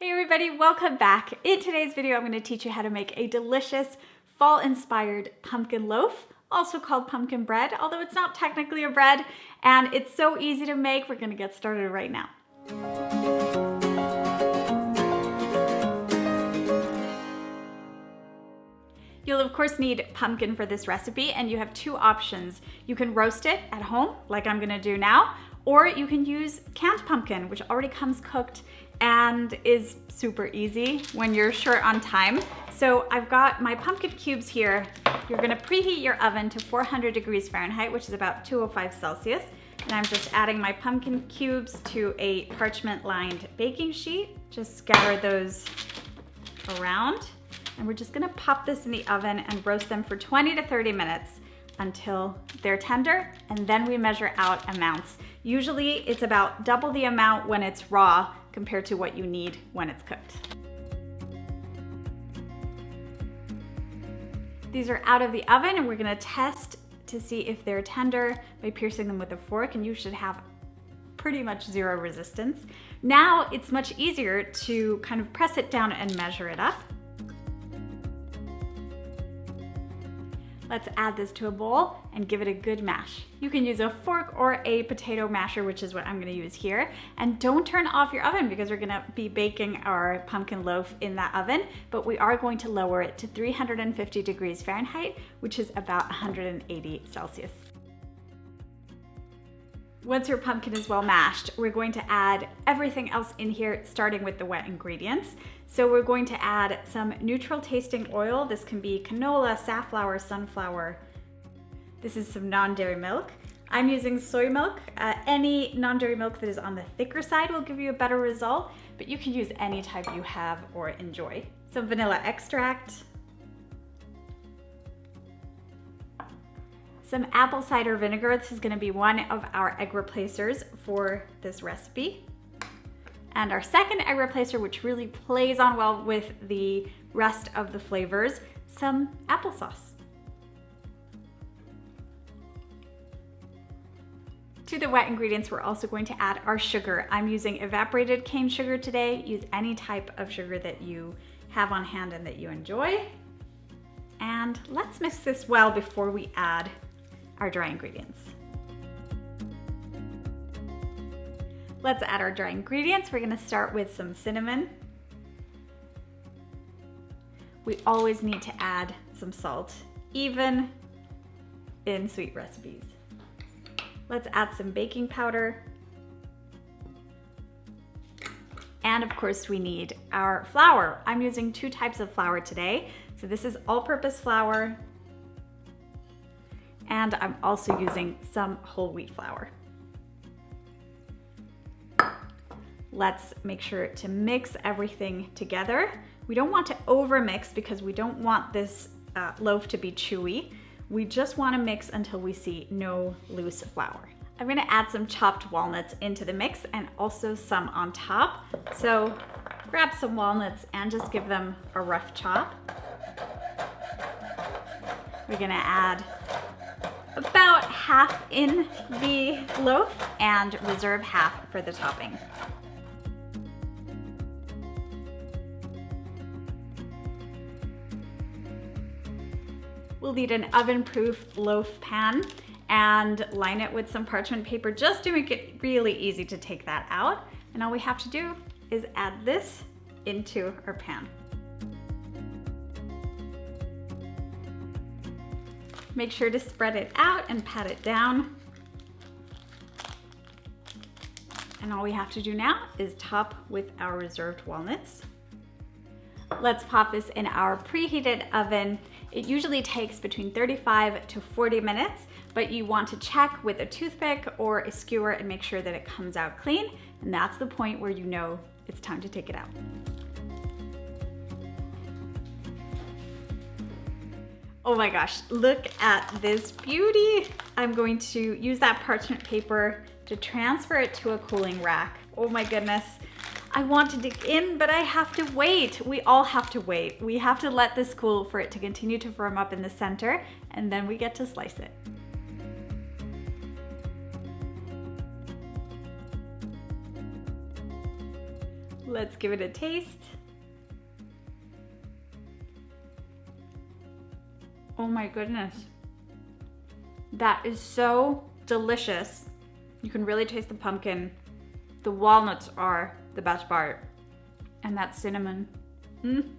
Hey everybody, welcome back. In today's video, I'm going to teach you how to make a delicious fall-inspired pumpkin loaf, also called pumpkin bread, although it's not technically a bread, and it's so easy to make. We're going to get started right now. You'll of course need pumpkin for this recipe, and you have two options. You can roast it at home, like I'm going to do now, or you can use canned pumpkin, which already comes cooked and is super easy when you're short on time. So I've got my pumpkin cubes here. You're gonna preheat your oven to 400 degrees Fahrenheit, which is about 205 Celsius. And I'm just adding my pumpkin cubes to a parchment lined baking sheet. Just scatter those around. And we're just gonna pop this in the oven and roast them for 20 to 30 minutes until they're tender, and then we measure out amounts. Usually it's about double the amount when it's raw compared to what you need when it's cooked. These are out of the oven, and we're gonna test to see if they're tender by piercing them with a fork, and you should have pretty much zero resistance. Now it's much easier to kind of press it down and measure it up. Let's add this to a bowl and give it a good mash. You can use a fork or a potato masher, which is what I'm gonna use here. And don't turn off your oven because we're gonna be baking our pumpkin loaf in that oven, but we are going to lower it to 350 degrees Fahrenheit, which is about 180 Celsius. Once your pumpkin is well mashed, we're going to add everything else in here, starting with the wet ingredients. So we're going to add some neutral tasting oil. This can be canola, safflower, sunflower. This is some non-dairy milk. I'm using soy milk. Any non-dairy milk that is on the thicker side will give you a better result, but you can use any type you have or enjoy. Some vanilla extract. Some apple cider vinegar. This is going to be one of our egg replacers for this recipe. And our second egg replacer, which really plays on well with the rest of the flavors, some applesauce. To the wet ingredients, we're also going to add our sugar. I'm using evaporated cane sugar today. Use any type of sugar that you have on hand and that you enjoy. And let's mix this well before we add our dry ingredients. Let's add our dry ingredients. We're gonna start with some cinnamon. We always need to add some salt, even in sweet recipes. Let's add some baking powder. And of course we need our flour. I'm using two types of flour today. So this is all-purpose flour, and I'm also using some whole wheat flour. Let's make sure to mix everything together. We don't want to over mix because we don't want this loaf to be chewy. We just want to mix until we see no loose flour. I'm going to add some chopped walnuts into the mix and also some on top. So grab some walnuts and just give them a rough chop. We're going to add about half in the loaf and reserve half for the topping. We'll need an oven-proof loaf pan and line it with some parchment paper just to make it really easy to take that out. And all we have to do is add this into our pan. Make sure to spread it out and pat it down. And all we have to do now is top with our reserved walnuts. Let's pop this in our preheated oven. It usually takes between 35 to 40 minutes, but you want to check with a toothpick or a skewer and make sure that it comes out clean. And that's the point where you know it's time to take it out. Oh my gosh, look at this beauty. I'm going to use that parchment paper to transfer it to a cooling rack. Oh my goodness. I want to dig in, but I have to wait. We all have to wait. We have to let this cool for it to continue to firm up in the center, and then we get to slice it. Let's give it a taste. Oh my goodness. That is so delicious. You can really taste the pumpkin. The walnuts are the best part. And that cinnamon.